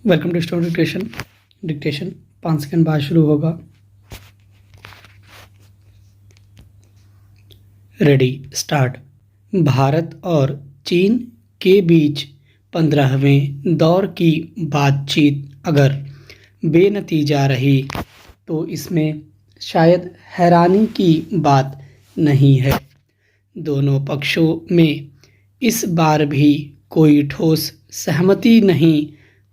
Welcome to story dictation. Dictation 5 second बाद शुरू होगा। Ready start. भारत और चीन के बीच 15वें दौर की बातचीत अगर बेनतीजा रही तो इसमें शायद हैरानी की बात नहीं है। दोनों पक्षों में इस बार भी कोई ठोस सहमति नहीं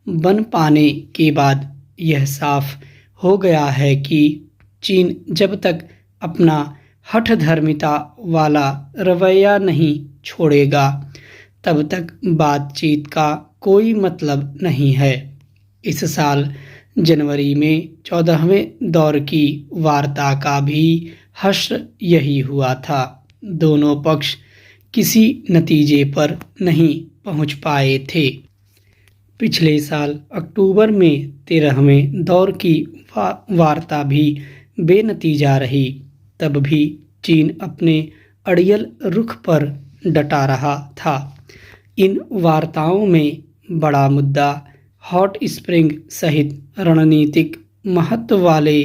बन पाने के बाद यह साफ हो गया है कि चीन जब तक अपना हठधर्मिता वाला रवैया नहीं छोड़ेगा तब तक बातचीत का कोई मतलब नहीं है। इस साल जनवरी में 14वें दौर की वार्ता का भी हश्र यही हुआ था। दोनों पक्ष किसी नतीजे पर नहीं पहुंच पाए थे। पिछले साल अक्टूबर में 13वें दौर की वार्ता भी बेनतीजा रही। तब भी चीन अपने अड़ियल रुख पर डटा रहा था। इन वार्ताओं में बड़ा मुद्दा हॉट स्प्रिंग सहित रणनीतिक महत्व वाले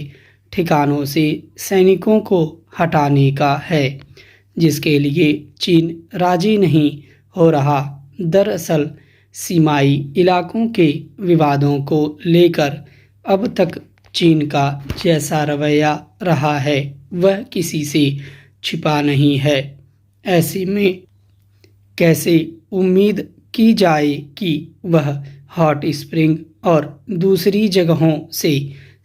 ठिकानों से सैनिकों को हटाने का है, जिसके लिए चीन राजी नहीं हो रहा। दरअसल सीमाई इलाकों के विवादों को लेकर अब तक चीन का जैसा रवैया रहा है वह किसी से छिपा नहीं है। ऐसे में कैसे उम्मीद की जाए कि वह हॉट स्प्रिंग और दूसरी जगहों से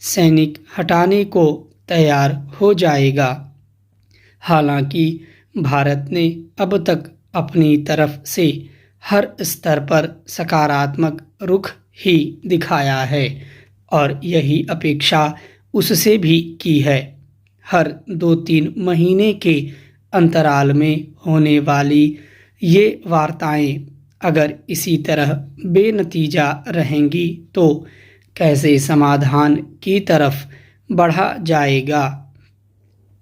सैनिक हटाने को तैयार हो जाएगा। हालांकि भारत ने अब तक अपनी तरफ से हर स्तर पर सकारात्मक रुख ही दिखाया है और यही अपेक्षा उससे भी की है। हर 2-3 महीने के अंतराल में होने वाली ये वार्ताएं अगर इसी तरह बेनतीजा रहेंगी तो कैसे समाधान की तरफ बढ़ा जाएगा,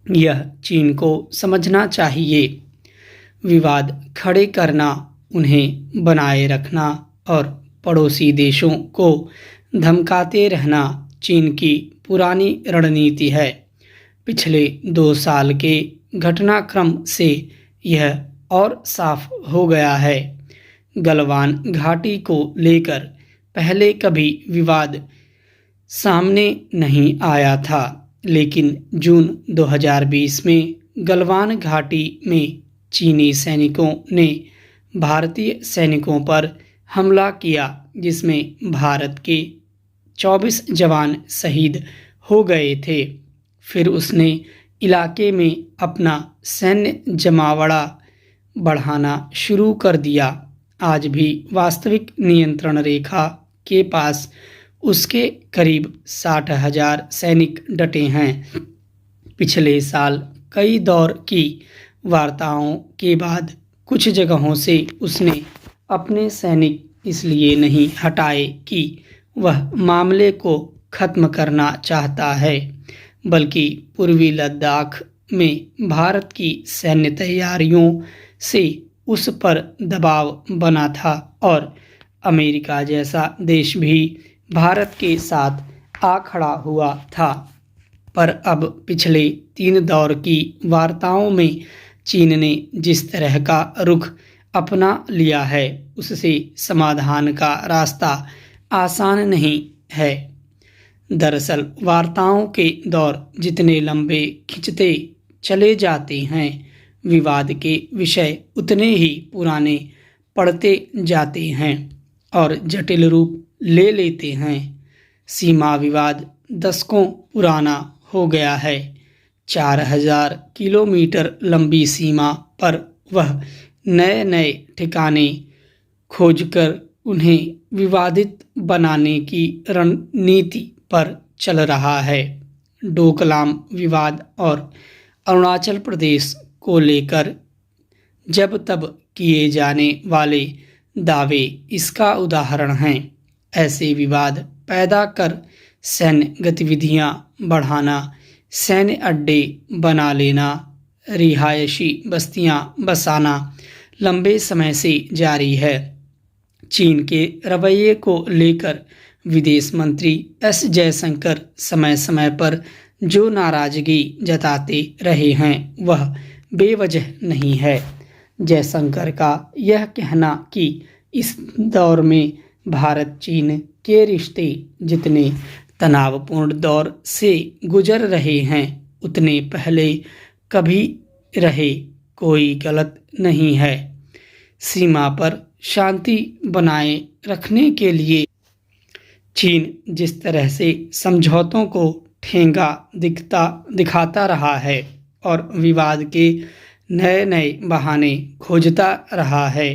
यह चीन को समझना चाहिए। विवाद खड़े करना, उन्हें बनाए रखना और पड़ोसी देशों को धमकाते रहना चीन की पुरानी रणनीति है। पिछले 2 साल के घटनाक्रम से यह और साफ हो गया है। गलवान घाटी को लेकर पहले कभी विवाद सामने नहीं आया था, लेकिन जून 2020 में गलवान घाटी में चीनी सैनिकों ने भारतीय सैनिकों पर हमला किया, जिसमें भारत के 24 जवान शहीद हो गए थे। फिर उसने इलाके में अपना सैन्य जमावड़ा बढ़ाना शुरू कर दिया। आज भी वास्तविक नियंत्रण रेखा के पास उसके करीब 60,000 सैनिक डटे हैं। पिछले साल कई दौर की वार्ताओं के बाद कुछ जगहों से उसने अपने सैनिक इसलिए नहीं हटाए कि वह मामले को खत्म करना चाहता है, बल्कि पूर्वी लद्दाख में भारत की सैन्य तैयारियों से उस पर दबाव बना था और अमेरिका जैसा देश भी भारत के साथ आ खड़ा हुआ था। पर अब पिछले 3 दौर की वार्ताओं में चीन ने जिस तरह का रुख अपना लिया है उससे समाधान का रास्ता आसान नहीं है। दरअसल वार्ताओं के दौर जितने लंबे खिंचते चले जाते हैं, विवाद के विषय उतने ही पुराने पड़ते जाते हैं और जटिल रूप ले लेते हैं। सीमा विवाद दशकों पुराना हो गया है। 4000 किलोमीटर लंबी सीमा पर वह नए नए ठिकाने खोजकर उन्हें विवादित बनाने की रणनीति पर चल रहा है। डोकलाम विवाद और अरुणाचल प्रदेश को लेकर जब तब किए जाने वाले दावे इसका उदाहरण हैं। ऐसे विवाद पैदा कर सैन्य गतिविधियां बढ़ाना, सैन्य अड्डे बना लेना, रिहायशी बस्तियां बसाना लंबे समय से जारी है। चीन के रवैये को लेकर विदेश मंत्री एस जयशंकर समय समय पर जो नाराजगी जताते रहे हैं वह बेवजह नहीं है। जयशंकर का यह कहना कि इस दौर में भारत चीन के रिश्ते जितने तनावपूर्ण दौर से गुजर रहे हैं उतने पहले कभी रहे कोई गलत नहीं है। सीमा पर शांति बनाए रखने के लिए चीन जिस तरह से समझौतों को ठेंगा दिखाता रहा है और विवाद के नए नए बहाने खोजता रहा है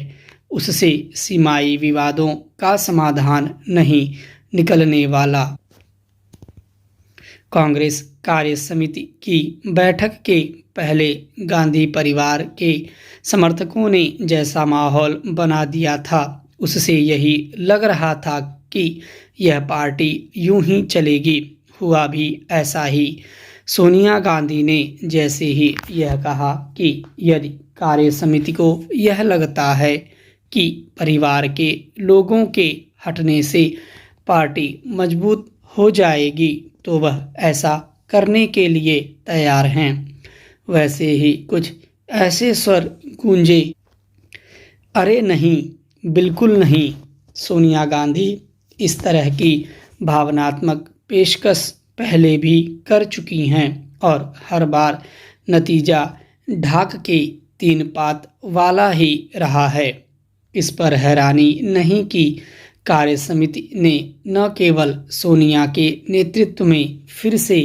उससे सीमाई विवादों का समाधान नहीं निकलने वाला। कांग्रेस कार्य समिति की बैठक के पहले गांधी परिवार के समर्थकों ने जैसा माहौल बना दिया था उससे यही लग रहा था कि यह पार्टी यूं ही चलेगी। हुआ भी ऐसा ही। सोनिया गांधी ने जैसे ही यह कहा कि यदि कार्य समिति को यह लगता है कि परिवार के लोगों के हटने से पार्टी मजबूत हो जाएगी तो वह ऐसा करने के लिए तैयार हैं। वैसे ही कुछ ऐसे स्वर गूंजे, अरे नहीं, बिल्कुल नहीं। सोनिया गांधी इस तरह की भावनात्मक पेशकश पहले भी कर चुकी हैं और हर बार नतीजा ढाक के तीन पात वाला ही रहा है। इस पर हैरानी नहीं कि कार्य समिति ने न केवल सोनिया के नेतृत्व में फिर से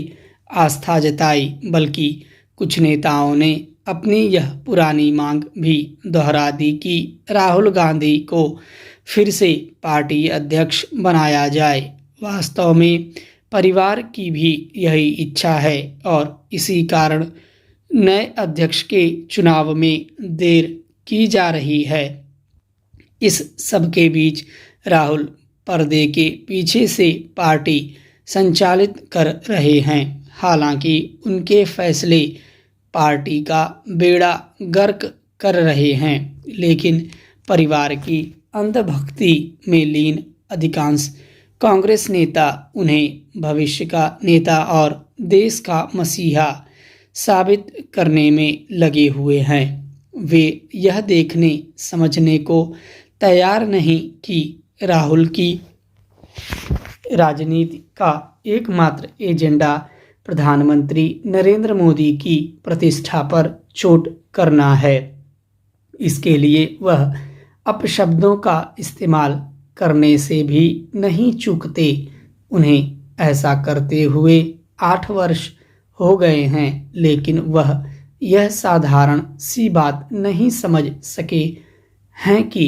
आस्था जताई बल्कि कुछ नेताओं ने अपनी यह पुरानी मांग भी दोहरा दी कि राहुल गांधी को फिर से पार्टी अध्यक्ष बनाया जाए। वास्तव में परिवार की भी यही इच्छा है और इसी कारण नए अध्यक्ष के चुनाव में देर की जा रही है। इस सब के बीच राहुल पर्दे के पीछे से पार्टी संचालित कर रहे हैं। हालांकि उनके फैसले पार्टी का बेड़ा गर्क कर रहे हैं लेकिन परिवार की अंधभक्ति में लीन अधिकांश कांग्रेस नेता उन्हें भविष्य का नेता और देश का मसीहा साबित करने में लगे हुए हैं। वे यह देखने समझने को तैयार नहीं कि राहुल की राजनीति का एकमात्र एजेंडा प्रधानमंत्री नरेंद्र मोदी की प्रतिष्ठा पर चोट करना है। इसके लिए वह अपशब्दों का इस्तेमाल करने से भी नहीं चूकते। उन्हें ऐसा करते हुए 8 वर्ष हो गए हैं लेकिन वह यह साधारण सी बात नहीं समझ सके हैं कि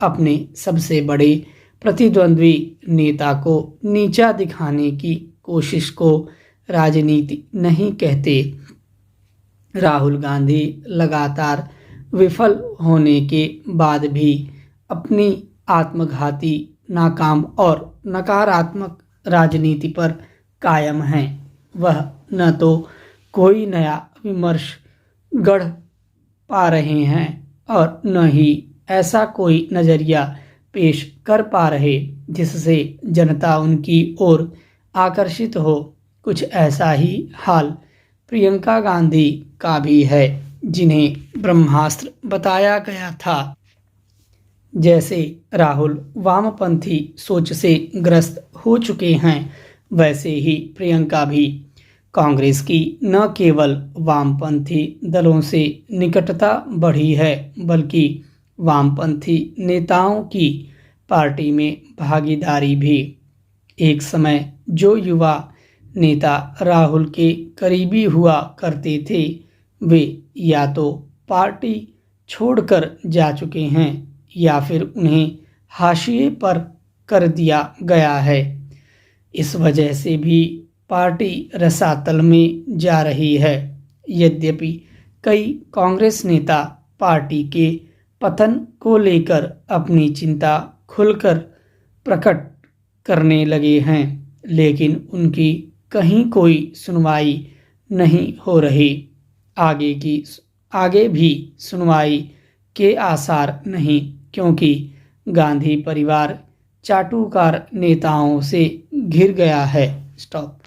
अपने सबसे बड़े प्रतिद्वंद्वी नेता को नीचा दिखाने की कोशिश को राजनीति नहीं कहते। राहुल गांधी लगातार विफल होने के बाद भी अपनी आत्मघाती, नाकाम और नकारात्मक राजनीति पर कायम हैं। वह न तो कोई नया विमर्श गढ़ पा रहे हैं और न ही ऐसा कोई नज़रिया पेश कर पा रहे जिससे जनता उनकी ओर आकर्षित हो। कुछ ऐसा ही हाल प्रियंका गांधी का भी है जिन्हें ब्रह्मास्त्र बताया गया था। जैसे राहुल वामपंथी सोच से ग्रस्त हो चुके हैं वैसे ही प्रियंका भी कांग्रेस की न केवल वामपंथी दलों से निकटता बढ़ी है बल्कि वामपंथी नेताओं की पार्टी में भागीदारी भी। एक समय जो युवा नेता राहुल के करीबी हुआ करते थे वे या तो पार्टी छोड़कर जा चुके हैं या फिर उन्हें हाशिए पर कर दिया गया है। इस वजह से भी पार्टी रसातल में जा रही है। यद्यपि कई कांग्रेस नेता पार्टी के पतन को लेकर अपनी चिंता खुलकर प्रकट करने लगे हैं लेकिन उनकी कहीं कोई सुनवाई नहीं हो रही। आगे भी सुनवाई के आसार नहीं क्योंकि गांधी परिवार चाटुकार नेताओं से घिर गया है। स्टॉप।